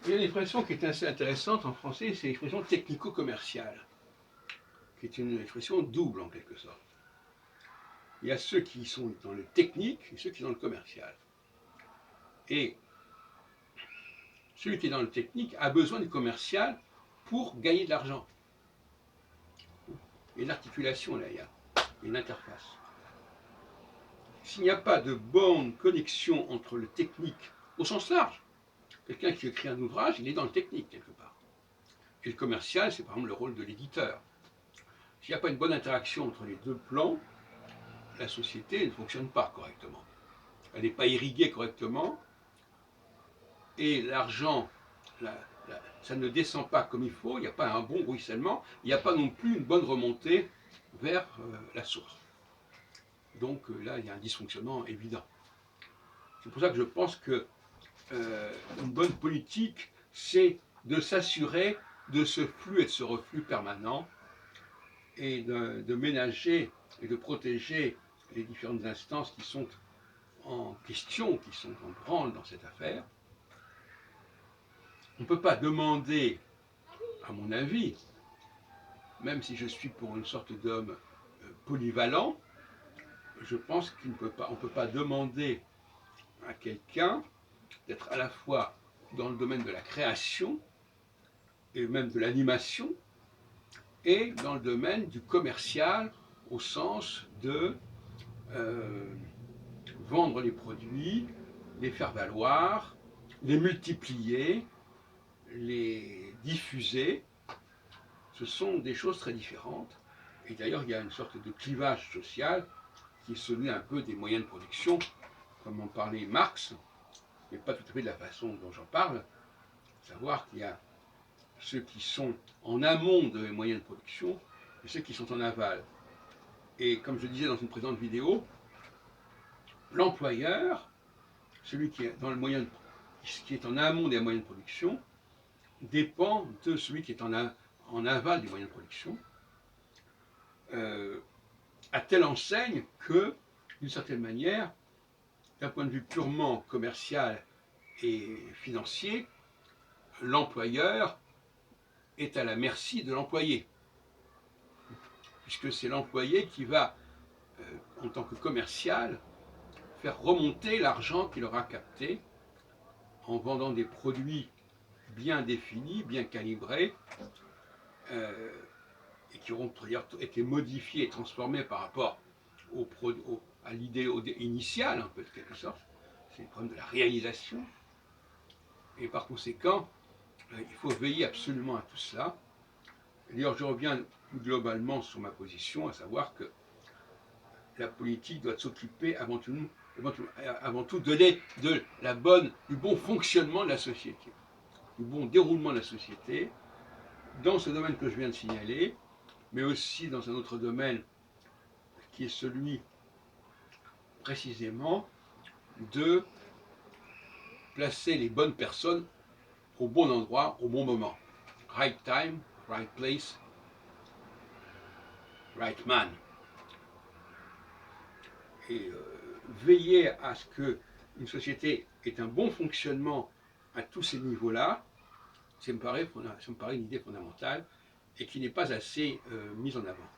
Il y a une expression qui est assez intéressante en français, c'est l'expression technico-commerciale, qui est une expression double en quelque sorte. Il y a ceux qui sont dans le technique et ceux qui sont dans le commercial. Et celui qui est dans le technique a besoin du commercial pour gagner de l'argent. Il y a une articulation là, il y a une interface. S'il n'y a pas de bonne connexion entre le technique au sens large, quelqu'un qui écrit un ouvrage, il est dans le technique quelque part. Et le commercial, c'est par exemple le rôle de l'éditeur. S'il n'y a pas une bonne interaction entre les deux plans, la société ne fonctionne pas correctement. Elle n'est pas irriguée correctement et l'argent, ça ne descend pas comme il faut, il n'y a pas un bon ruissellement, il n'y a pas non plus une bonne remontée vers la source. Donc là, il y a un dysfonctionnement évident. C'est pour ça que je pense que une bonne politique, c'est de s'assurer de ce flux et de ce reflux permanent et de ménager et de protéger les différentes instances qui sont en question, qui sont en branle dans cette affaire. On ne peut pas demander, à mon avis, même si je suis pour une sorte d'homme polyvalent, je pense qu'on ne peut pas demander à quelqu'un d'être à la fois dans le domaine de la création et même de l'animation et dans le domaine du commercial au sens de vendre les produits, les faire valoir, les multiplier, les diffuser. Ce sont des choses très différentes. Et d'ailleurs, il y a une sorte de clivage social qui est celui un peu des moyens de production, comme en parlait Marx, mais pas tout à fait de la façon dont j'en parle, savoir qu'il y a ceux qui sont en amont des moyens de production et ceux qui sont en aval. Et comme je disais dans une précédente vidéo, l'employeur, celui qui est dans le moyen qui est en amont des moyens de production, dépend de celui qui est en aval des moyens de production, à telle enseigne que, d'une certaine manière, d'un point de vue purement commercial et financier, l'employeur est à la merci de l'employé, puisque c'est l'employé qui va, en tant que commercial, faire remonter l'argent qu'il aura capté en vendant des produits bien définis, bien calibrés, et qui auront été modifiés et transformés par rapport à l'idée initiale, un peu de quelque sorte. C'est le problème de la réalisation. Et par conséquent, il faut veiller absolument à tout cela. D'ailleurs, je reviens plus globalement sur ma position, à savoir que la politique doit s'occuper avant tout du bon fonctionnement de la société, du bon déroulement de la société, dans ce domaine que je viens de signaler, mais aussi dans un autre domaine qui est celui précisément de placer les bonnes personnes au bon endroit, au bon moment. Right time, right place, right man. Et veiller à ce qu'une société ait un bon fonctionnement à tous ces niveaux-là, ça me paraît une idée fondamentale et qui n'est pas assez mise en avant.